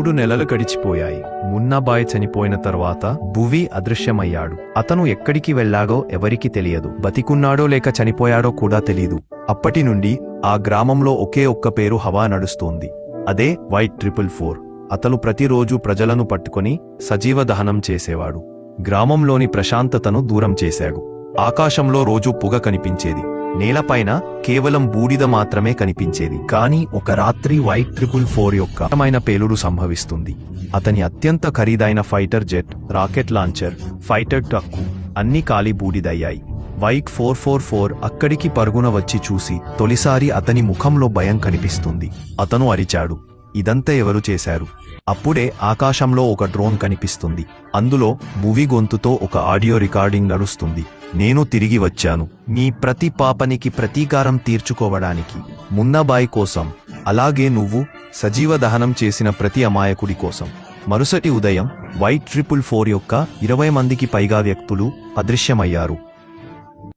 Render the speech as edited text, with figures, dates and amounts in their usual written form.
3 నెలలు గడిచిపోయాయి. మున్నాబాయ్ చనిపోయిన తర్వాత భువి అదృశ్యమయ్యాడు. అతను ఎక్కడికి వెళ్ళాడో ఎవరికీ తెలియదు. బతికున్నాడో లేక చనిపోయాడో కూడా తెలీదు. అప్పటి నుండి ఆ గ్రామంలో ఒకే ఒక్క పేరు హవా నడుస్తోంది. అదే వైట్ 444. అతను ప్రతిరోజు ప్రజలను పట్టుకొని సజీవ దహనం చేసేవాడు. గ్రామంలోని ప్రశాంతతను దూరం చేశాడు. ఆకాశంలో రోజు పొగ కనిపించేది. నేలపైన కేవలం బూడిద మాత్రమే కనిపించేది. కానీ ఒక రాత్రి వైట్ 444 యొక్క అద్భుతమైన పేలుడు సంభవిస్తుంది. అతని అత్యంత ఖరీదైన fighter jet, rocket launcher, fighter truck అన్నీ కాలి బూడిదయ్యాయి. వైట్ 444 అక్కడికి పరుగున వచ్చి చూసి తొలిసారి అతని ముఖంలో భయం కనిపిస్తుంది. అతను అరిచాడు, ఇదంతా ఎవరు చేశారు? అప్పుడే ఆకాశంలో ఒక డ్రోన్ కనిపిస్తుంది. అందులో భువి గొంతుతో ఒక ఆడియో రికార్డింగ్ నడుస్తుంది. నేను తిరిగి వచ్చాను, మీ ప్రతి పాపనికి ప్రతీకారం తీర్చుకోవడానికి, మున్నాబాయ్ కోసం, అలాగే నువ్వు సజీవ దహనం చేసిన ప్రతి అమాయకుడి కోసం. మరుసటి ఉదయం వైట్ 444 యొక్క 20 మందికి పైగా వ్యక్తులు అదృశ్యమయ్యారు.